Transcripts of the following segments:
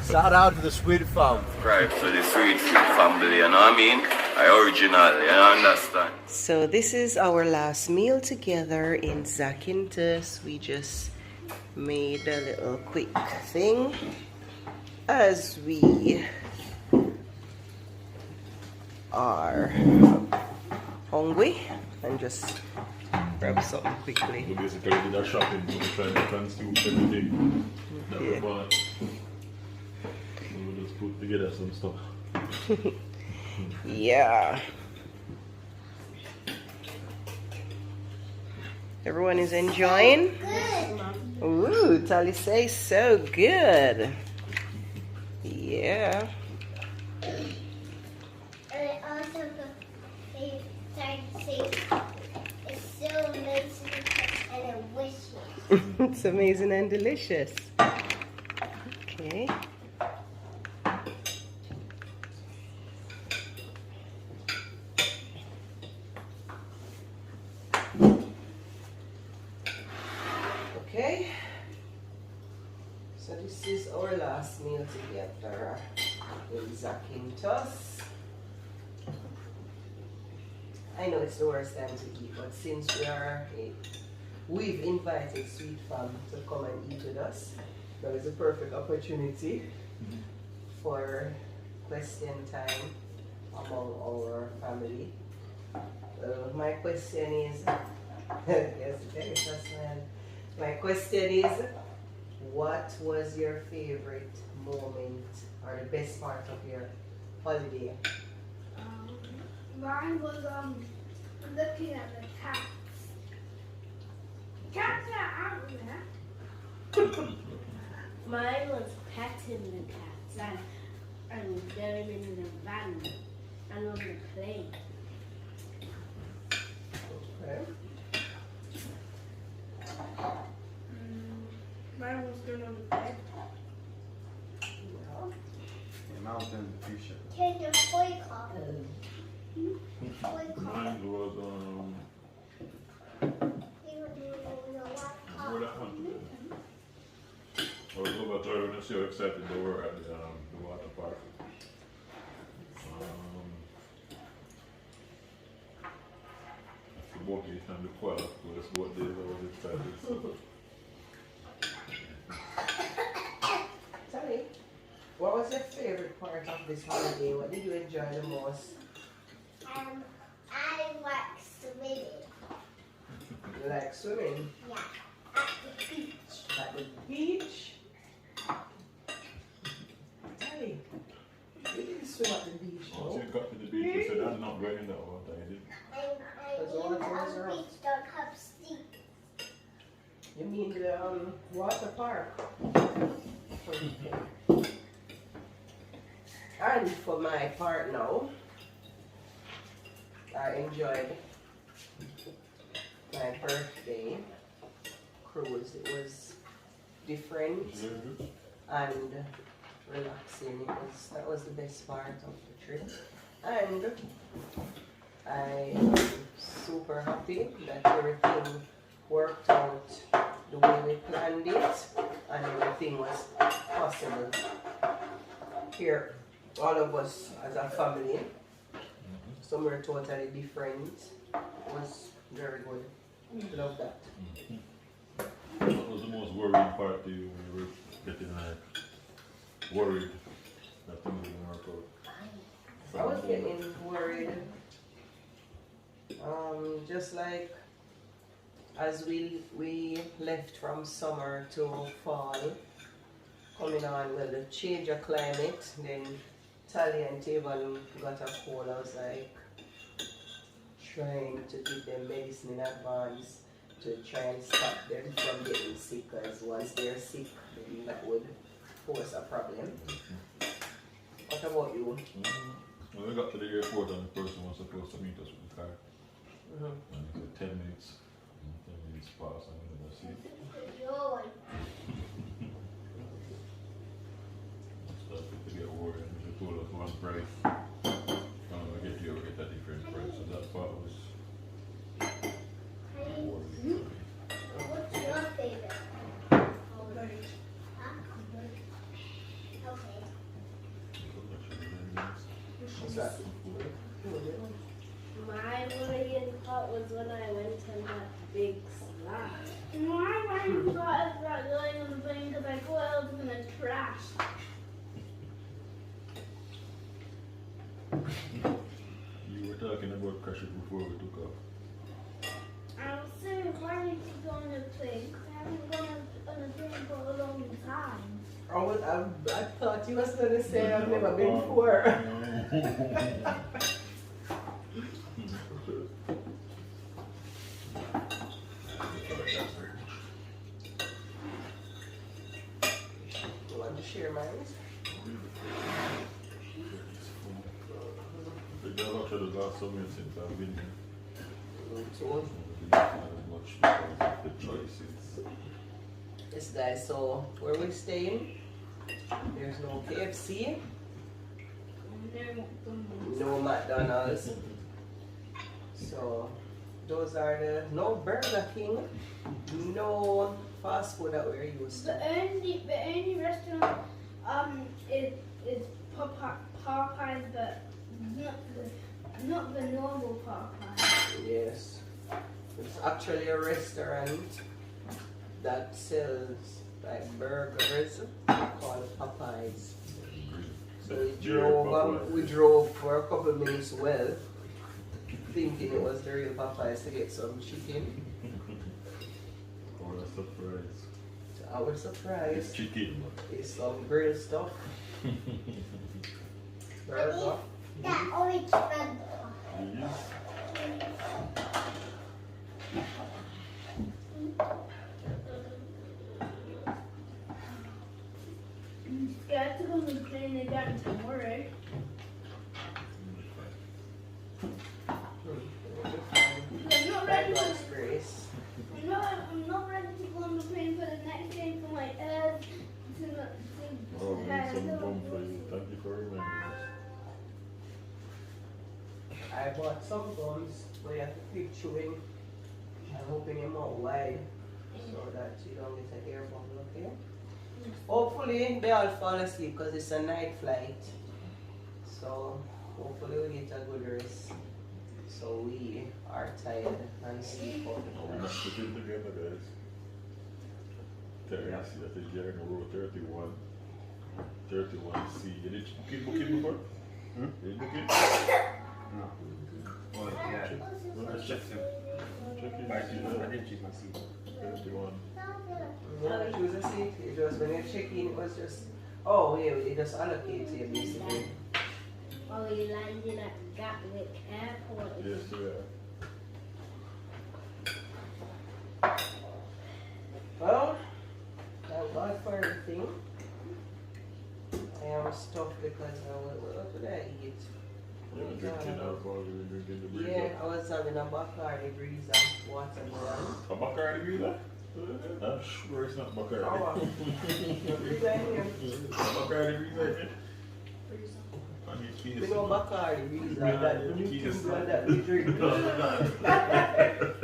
Shout out to the Sweetfam. Right, so the Sweet family, you know what I mean? Original, you understand? So this is our last meal together in Zakynthos. We just made a little quick thing as we are hungry and just grab something quickly. We basically did our shopping, we tried to consume everything that we bought. We just put together some stuff. Yeah. Everyone is enjoying? Ooh, Tali says so good. Yeah. And I also started to say it's so amazing and delicious. It's amazing and delicious. Okay. Okay. So this is our last meal together in Zakynthos. I know it's the worst time to eat, but since we've invited Sweetfam to come and eat with us, that is a perfect opportunity for question time among our family. My question is, yes, there's a smile. My question is, what was your favorite moment or the best part of your holiday? Mine was looking at the cats. Cats are out there. Mine was petting the cats and going in the van and on the plane. Okay. Mine was going on the bed. The mountain fishing. Take the toy car. Toy car. Mine was, They were doing it with a white car. where that one? I was over there when I see how excited they were at the water park. The buggy and the quad, of course, what days I was excited. So. Tali, what was your favorite part of this holiday? What did you enjoy the most? I like swimming. You like swimming? Yeah. At the beach. At the beach? Tali, you didn't swim at the beach, Once no? you got to the beach, you said, I'm not going in that water. I did. And That's all it was, the right? beach don't have steep. You mean the water park? Okay. And for my part now, I enjoyed my birthday cruise. It was different and relaxing. That was the best part of the trip. And I am super happy that everything worked out the way we planned it and everything was possible. Here, all of us as a family, some were totally different. It was very good. Love that. What was the most worrying part to you when you were getting worried that things didn't work out? I was getting worried. Just like as we left from summer to fall, coming on, well, the change of climate, then Tali and Tavan got a cold. I was like trying to give them medicine in advance to try and stop them from getting sick, because once they're sick, then that would pose a problem. What about you? When we got to the airport and the person was supposed to meet us with the car, and he said 10 minutes. 10 minutes passed and we never see it. Your one. Started to get worried and they told us one price. And we get here, we get a different price. So that part was worrying. What's your favorite? Huh? Okay. that? My worrying part was when I went on that big slide. My worrying part is about going on the plane because I thought I was going to crash. You were talking about crashes before we took off. I was so worried to go on the plane because I haven't gone on a plane for a long time. I thought you was going to say I've never been before. You want to share mine? The girl actually lost so many since I've been here. So, Much because of the choices. yes guys, so where we're staying, there's no KFC, no McDonald's. So those are no Burger King, no fast food that we're used to. The only restaurant is Popeyes, but not the normal Popeyes. Yes, it's actually a restaurant that sells like burgers called Popeyes. So we drove for a couple of minutes well, thinking it was the real Popeyes to get some chicken. What a surprise. To our surprise, It's chicken. it's some grilled stuff. Burger. That orange man. Yes. I'm scared to go on the plane again tomorrow. I'm not ready By for God's grace. I'm not ready to go on the plane for the next day for my ears Oh, we need some bum for you. Thank you for reminding us. I bought some gums, but you have to keep chewing and open your mouth wide so that you don't get an air bubble, okay? Hopefully they all fall asleep because it's a night flight. So hopefully we get a good rest. So we are tired and sleep out. We're not putting together, guys. Terry, I think you're in row 31. 31C. You did booking before? You did booking? No. Well, yeah. I checked him. Check I in. didn't check my seat. 31. No, choose a seat. It was when you check in, it was just, oh yeah, it just allocates you basically. Oh, you landing at Gatwick Airport. Yes, we are. Well, thank God for everything. I am stuffed because what did I eat? You were drinking alcohol, you were drinking the breeze. Yeah, I was having a Bacardi Breezer watermelon. A Bacardi breezer? I'm sure it's not Bacardi. Oh, no breezer in here. Bacardi breezer, I need keys. You know Bacardi Breezer, that new Keys. thing that we drink.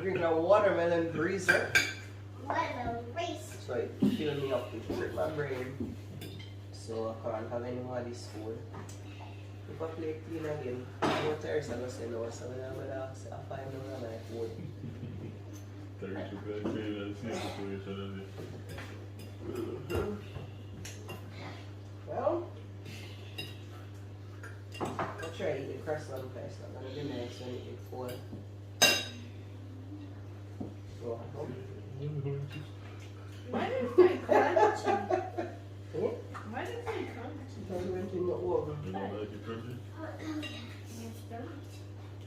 Drink a watermelon breezer. What a race. So it filled me up, it tripped my brain. So I can't have any more of this food. If I play clean again, no Thursday, I'm going to say no, so I'm going to ask I find out my food. Terry to play clean and see the situation, Well, I'll try to eat the croissant first. I'm going to be nice when it gets full. So, Why did it say crunchy? oh, Why did it say crunchy? because we went in the oven. You don't like it crunchy?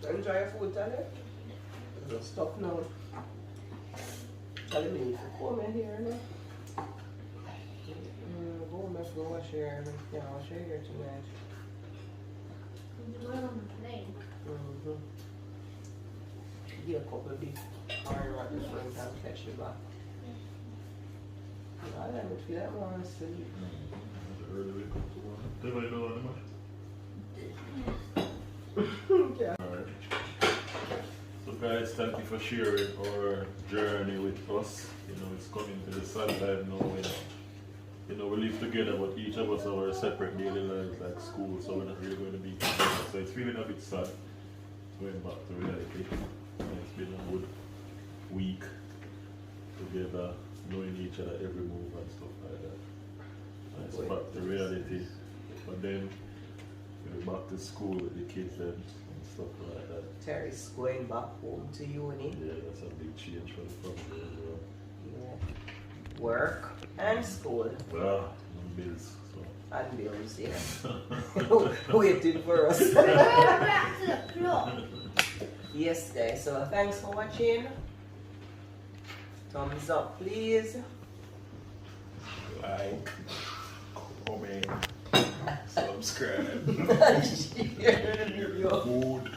Don't try your food, Tanya. Just stop now. Tell me if you come in here, no? Go back to wash your hair. Yeah, wash your hair tonight. We're on the plane. Get a couple of big hard rock this one time, catch you back. I don't feel that one sleep. Yeah. Alright. So guys, thank you for sharing our journey with us. You know, it's coming to the sunlight now when you know, we live together, but each of us have our separate daily lives, like school, so we're not really going to be together. So it's feeling a bit sad going back to reality. It's been a good week together, knowing each other every move and stuff like that. And it's back to reality. But then we're back to school with the kids then and stuff like that. Terry's going back home to uni. Yeah, that's a big change for the family as well. Yeah. Work and school. Well, and bills. So. And bills, yeah. Waiting for us. Go back to the floor. Yes, guys. So thanks for watching. Thumbs up, please. Like, comment, subscribe. Share the video. Food.